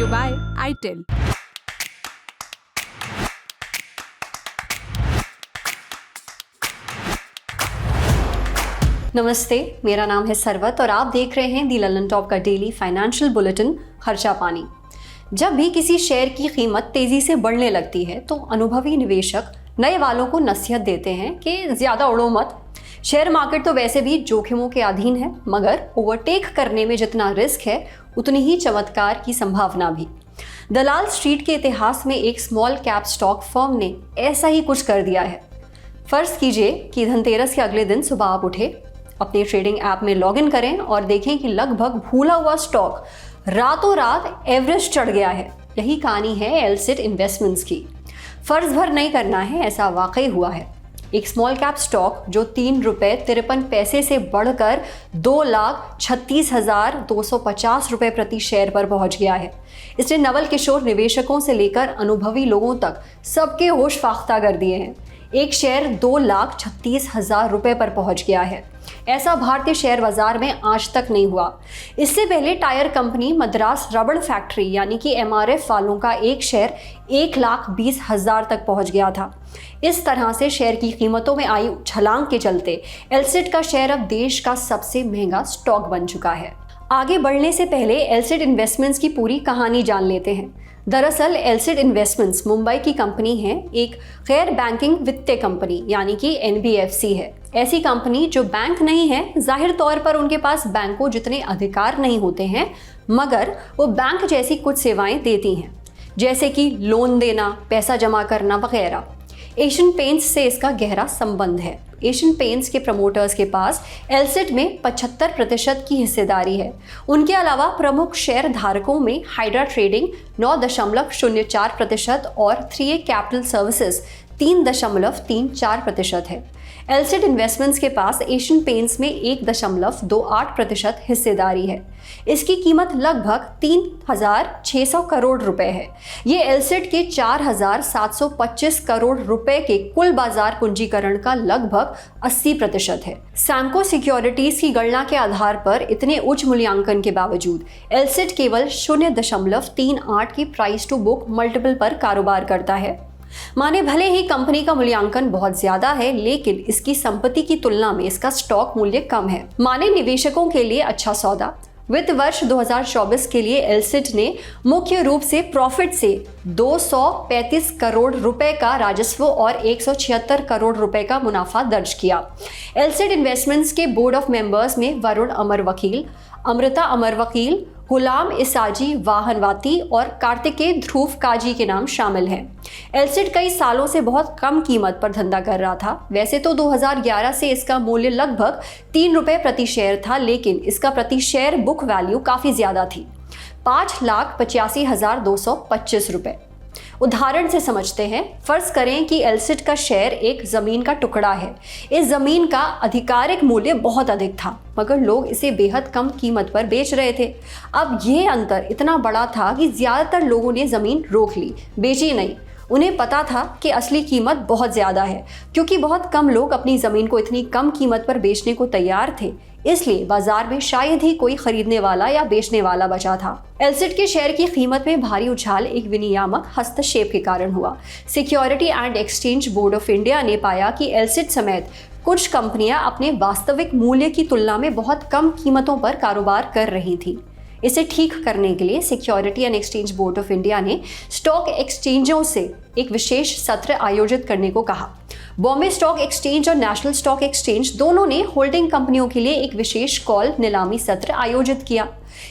you by ITEL. नमस्ते, मेरा नाम है सरवत और आप देख रहे हैं दी ललन टॉप का डेली फाइनेंशियल बुलेटिन खर्चा पानी। जब भी किसी शेयर की कीमत तेजी से बढ़ने लगती है तो अनुभवी निवेशक नए वालों को नसीहत देते हैं कि ज़्यादा उड़ो मत। शेयर मार्केट तो वैसे भी जोखिमों के अधीन है, मगर ओवरटेक करने में जितना रिस्क है उतनी ही चमत्कार की संभावना भी। दलाल स्ट्रीट के इतिहास में एक स्मॉल कैप स्टॉक फर्म ने ऐसा ही कुछ कर दिया है। फर्ज कीजिए कि धनतेरस के अगले दिन सुबह आप उठे, अपने ट्रेडिंग ऐप में लॉगिन करें और देखें कि लगभग भूला हुआ स्टॉक रातों रात एवरेस्ट चढ़ गया है। यही कहानी है एलसिट इन्वेस्टमेंट्स की। फर्ज भर नहीं करना है, ऐसा वाकई हुआ है। एक स्मॉल कैप स्टॉक जो ₹3.53 से बढ़कर 2,36,250 रुपये प्रति शेयर पर पहुंच गया है। इसने नवल किशोर निवेशकों से लेकर अनुभवी लोगों तक सबके होश फाख्ता कर दिए हैं। एक शेयर 2,36,000 रुपये पर पहुंच गया है। ऐसा भारतीय शेयर बाजार में आज तक नहीं हुआ। इससे पहले टायर कंपनी मद्रास रबड़ फैक्ट्री यानी कि MRF वालों का एक शेयर 1,20,000 तक पहुंच गया था। इस तरह से शेयर की कीमतों में आई छलांग के चलते एलसिट का शेयर अब देश का सबसे महंगा स्टॉक बन चुका है। आगे बढ़ने से पहले एलसिट इन्वेस्टमेंट्स की पूरी कहानी जान लेते हैं। दरअसल एलसिट इन्वेस्टमेंट्स मुंबई की कंपनी है, एक गैर बैंकिंग वित्तीय कंपनी यानी कि NBFC है। ऐसी कंपनी जो बैंक नहीं है, जाहिर तौर पर उनके पास बैंकों जितने अधिकार नहीं होते हैं, मगर वो बैंक जैसी कुछ सेवाएं देती हैं, जैसे कि लोन देना, पैसा जमा करना वगैरह। एशियन पेंट्स से इसका गहरा संबंध है। एशियन पेंट्स के प्रमोटर्स के पास एलसिट में 75% की हिस्सेदारी है। उनके अलावा प्रमुख शेयर धारकों में हाइड्रा ट्रेडिंग 9.04% और 3A कैपिटल सर्विसेज 3.34% है। एलसिट इन्वेस्टमेंट्स के पास एशियन पेंट्स में 1.28% हिस्सेदारी है। इसकी कीमत लगभग 3,600 करोड़ रुपए है। ये एलसिट के 4,725 करोड़ रुपए के कुल बाजार पूंजीकरण का लगभग 80% है। सैमको सिक्योरिटीज की गणना के आधार पर इतने उच्च मूल्यांकन के बावजूद एलसिट केवल 0.38 की प्राइस टू बुक मल्टीपल पर कारोबार करता है। माने भले ही कंपनी का मूल्यांकन बहुत ज्यादा है, लेकिन इसकी संपत्ति की तुलना में इसका स्टॉक मूल्य कम है। माने निवेशकों के लिए अच्छा सौदा। वित्त वर्ष 2024 के लिए एलसिट ने मुख्य रूप से प्रॉफिट से 235 करोड़ रुपए का राजस्व और 176 करोड़ रुपए का मुनाफा दर्ज किया। एलसिट इन्वेस्टमेंट्स के बोर्ड ऑफ मेंबर्स में वरुण अमर वकील, अमृता अमर वकील, गुलाम इसाजी वाहनवाती और कार्तिकेय ध्रुव काजी के नाम शामिल हैं। एलसिट कई सालों से बहुत कम कीमत पर धंधा कर रहा था। वैसे तो 2011 से इसका मूल्य लगभग ₹3 प्रति शेयर था, लेकिन इसका प्रति शेयर बुक वैल्यू काफ़ी ज़्यादा थी, 5,85,225 रुपये। उदाहरण से समझते हैं। फर्ज करें कि एलसिट का शेयर एक जमीन का टुकड़ा है। इस जमीन का आधिकारिक मूल्य बहुत अधिक था, मगर लोग इसे बेहद कम कीमत पर बेच रहे थे। अब यह अंतर इतना बड़ा था कि ज्यादातर लोगों ने जमीन रोक ली, बेची नहीं। उन्हें पता था कि असली कीमत बहुत ज़्यादा है, क्योंकि बहुत कम लोग अपनी ज़मीन को इतनी कम कीमत पर बेचने को तैयार थे। इसलिए बाजार में शायद ही कोई खरीदने वाला या बेचने वाला बचा था। एलसिट के शेयर की कीमत में भारी उछाल एक विनियामक हस्तक्षेप के कारण हुआ। Security and exchange board of India ने पाया कि एलसिट समेत कुछ कंपनियां अपने वास्तविक मूल्य की तुलना में बहुत कम कीमतों पर कारोबार कर रही थीं। इसे ठीक करने के लिए security and exchange board of India ने स्टॉक एक्सचेंजों से एक विशेष सत्र आयोजित करने को कहा। बॉम्बे स्टॉक एक्सचेंज और नेशनल स्टॉक एक्सचेंज दोनों ने होल्डिंग कंपनियों के लिए एक विशेष कॉल नीलामी सत्र आयोजित किया।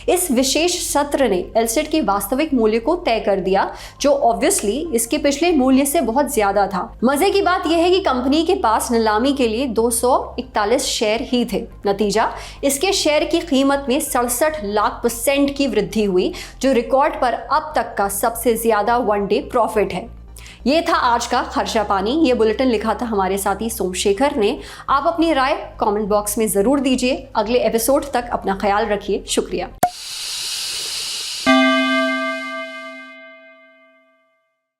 इस विशेष सत्र ने एलसिट के वास्तविक मूल्य को तय कर दिया, जो ऑब्वियसली इसके पिछले मूल्य से बहुत ज्यादा था। मजे की बात यह है कि कंपनी के पास नीलामी के लिए 241 शेयर ही थे। नतीजा, इसके शेयर की कीमत में 67 लाख % की वृद्धि हुई, जो रिकॉर्ड पर अब तक का सबसे ज्यादा वन डे प्रॉफिट है। ये था आज का खर्चा पानी। ये बुलेटिन लिखा था हमारे साथी सोमशेखर ने। आप अपनी राय कमेंट बॉक्स में जरूर दीजिए। अगले एपिसोड तक अपना ख्याल रखिए। शुक्रिया।